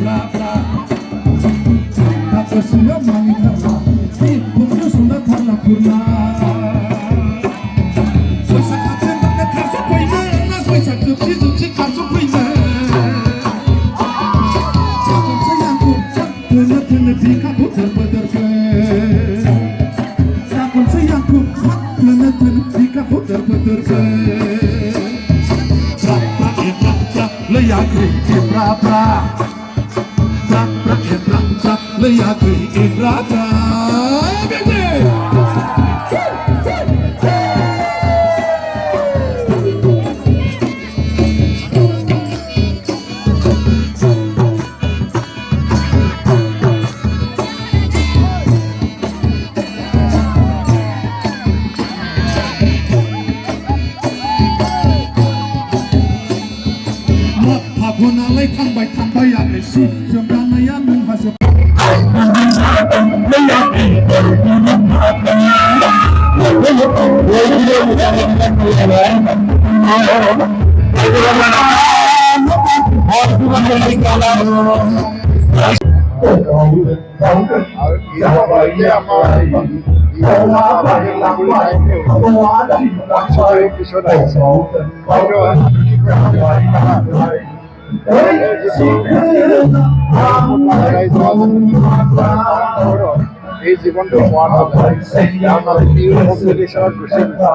bra bra aku sudah mangitlah itu sudah karena purna sesaatnya mereka kasih kuina nak kuina cuci kasih kuina jangan sayangku benar-benar di kamu terbenerke jangan sayangku benar-benar di kamu terbenerke Leyakri ibrata Bra Leyakri ibrata Bunalai tambay yang isi Sembrana yang menghasap এই জীবনটো পোৱা নাযায় আমাৰ new কম্পিটিশ্যনত Gucci গৈছে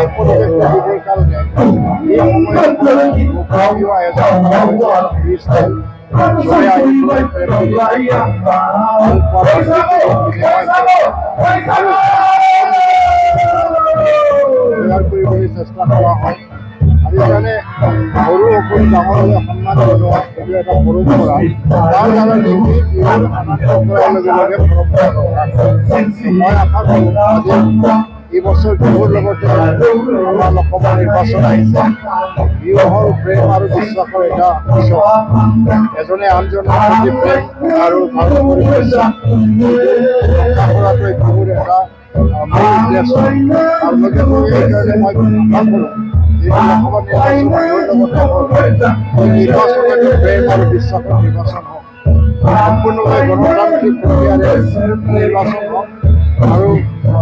এই পৰিৱেশৰ কাৰণে এই কৰিবলৈ চেষ্টা কৰা হয় আমি জানে সৰু সকলো ডাঙৰলৈ সন্মান জনোৱা এইটো এটা পৰম্পৰা তাৰ কাৰণে বিহুৰ আনন্দ কৰাৰ লগে লগে পৰম্পৰা মই আশা কৰোঁ আজি এই বছৰ বিহুৰ লগতে আমাৰ অসমৰ নিৰ্বাচন আহিছে বিহু হ'ল প্ৰেম আৰু বিশ্বাসৰ এটা উৎসৱ এজনে আনজনৰ প্ৰতি প্ৰেম আৰু ভাল পৰিৱেশ কৰাটো বিহুৰ এটা মূল উদ্দেশ্য আৰু লগে লগে এইকাৰণে মই আশা কৰোঁ নির্বাচন প্রেম আর বিশ্বাসের নির্বাচন হোক সম্পূর্ণভাবে গণতান্ত্রিক প্রক্রিয়ারে নির্বাচন হোক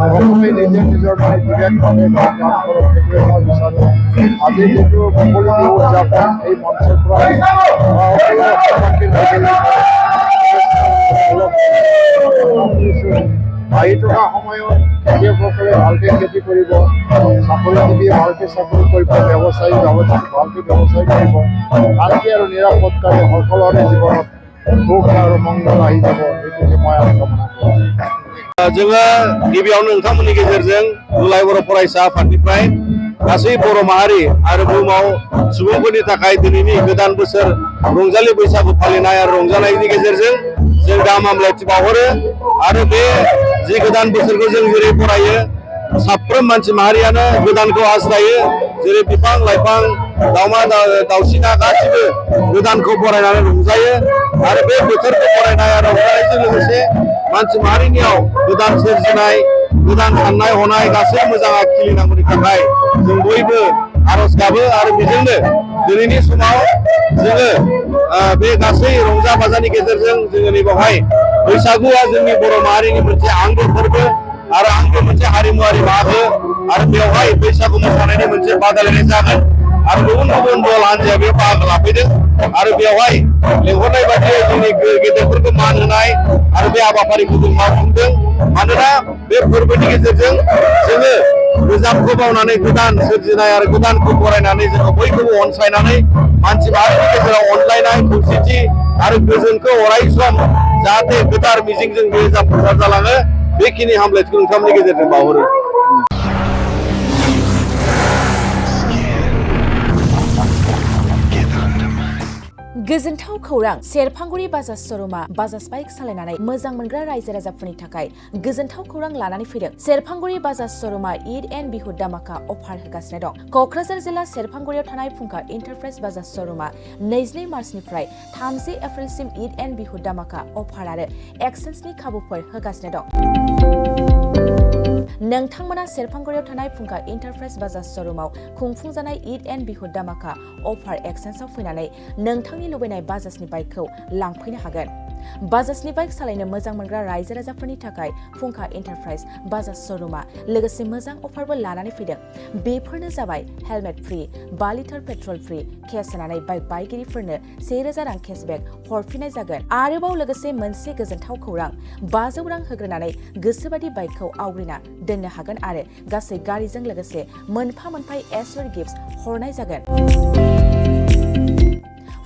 আর সকলে নিজের বিবেকভাবে কাম করক সেইটোৱে মই বিচাৰোঁ আজি যিটো মুকলি বিহু উদযাপন এই মঞ্চৰ পৰা আহি থকা সময়ত খেতিয়কসকলে ভালকৈ খেতি কৰিব চাকৰিজীৱীয়ে ভালকৈ চাকৰি কৰিব ব্যৱসায়ী ভালকৈ ব্যৱসায় কৰিব শান্তি আৰু নিৰাপত্তাৰে সকলোৰে জীৱনত সুখ আৰু মংগল আহি যাব এইটোকে মই কামনা কৰোঁ जोङो गिबियावनो नोंथांमोननि गेजेरजों दुलाराय बर' फरायसा आफादनिफ्राय गासै बर' माहारि आरो बुहुमाव सुबुंफोरनि थाखाय दिनैनि गोदान बोसोर रंजालि बैसागु फालिनाय आरो रंजानायनि गेजेरजों जों गाहाम हामलायथि बावहरो आरो बे जि गोदान बोसोरखौ जों जेरै बरायो साफ्रोम मानसि माहारियानो गोदानखौ हास्थायो जेरै बिफां लाइफां दाउमा दाउसिना गासिबो गोदानखौ बरायनानै रंजायो आरो बे बोथोरखौ बरायनाय आरो रंजानायजों लोगोसे मानसि माहारिनियाव गोदान सोरजिनाय गोदान साननाय हनाय गासै मोजाङा खिलिनांगौनि थाखाय जों बयबो आरज गाबो आरो बेजोंनो दिनैनि समाव जोङो बे गासै रंजा बाजानि गेजेरजों जोङो नैबावहाय बैसागुआ जोंनि बर' माहारिनि मोनसे आंगो फोरबो आरो आंगो मोनसे हारिमुवारि बाहागो आरो बेवहाय बैसागु मोसानायनि मोनसे बादायलायनाय जागोन आरो गुबुन गुबुन दल हान्जाया बेयाव बाहागो लाफैदों आरो बेवहाय लेंहरनाय बादियै जोंनि गेदेरफोरखौ मान होनाय आरो बे हाबाफारिखौ जों मावफुंदों मानोना बे फोरबोनि गेजेरजों जोङो गोजामखौ बावनानै गोदान सोरजिनाय आरो गोदानखौ बरायनानै जोङो बयखौबो अनसायनानै मानसि माहारिनि गेजेराव अनलायनाय खौसेथि आरो गोजोनखौ अराय सम जाहाथे गोथार मिजिंजों बे जाफुंसार जालाङो बेखिनि हामलायथिखौ नोंथांमोननि गेजेरजों बावहरो गोजोनथाव खौरां सेरफांगुरि बाजाज श'रुमा बाजाज बाइक सालायनानै मोजां मोनग्रा रायजो राजाफोरनि थाखाय गोजोनथाव खौरां लानानै फैदों सेरफांगुरि बाजाज श'रुमा ईद एन्ड बिहु दामाका अफार होगासिनो दं क'क्राझार जिल्ला सेरफांगुरियाव थानाय फुंखा इन्टारप्राइज बाजाज श'रुमा 22 मार्चनिफ्राय 30 एप्रिलसिम ईद एन्ड बिहु दामाका अफार आरो एक्सचेन्जनि खाबुफोर होगासिनो दं नोंथांमोना सेरफांगुरियाव थानाय फुंखा इन्टारप्राइज बाजाज श'रुमाव खुंफुंजानाय ईद एन्ड बिहु दामाका अफार एक्सचेन्जआव फैनानै नोंथांनि लुबैनाय बाजाजनि बाइकखौ लांफैनो हागोन। बाजाजनि बाइक सालायनो मोजां मोनग्रा रायजो राजाफोरनि थाखाय फुंखा इन्टारप्राइज बाजाज श'रुमा लोगोसे मोजां अफारबो लानानै फैदों। बेफोरनो जाबाय helmet free, 5 litre petrol free, case होनानै बाइक बायगिरिफोरनो 1000 रां केसबेक हरफिननाय जागोन। आरोबाव लोगोसे मोनसे गोजोनथाव खौरां, 500 रां होग्रोनानै गोसोबादि बाइकखौ आवग्रिना दोननो हागोन आरो गासै गारिजों लोगोसे मोनफा एसुर गिफ्ट हरनाय जागोन।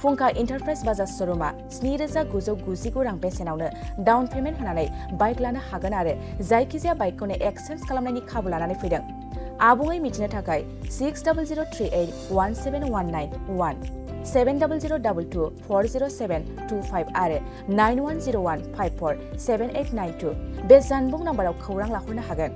फुंखा इन्टारप्राइज बाजाज श'रुमा 7999 रां बेसेनावनो डाउन पेमेन्ट होनानै बाइक लानो हागोन आरो जायखिजाया बाइकखौनो एक्सचेन्ज खालामनायनि खाबु लानानै फैदों। आबुङै मिथिनो थाखाय 6003817191 7002240725 आरो 9101547892 बे जानबुं नाम्बाराव खौरां लाहरनो हागोन।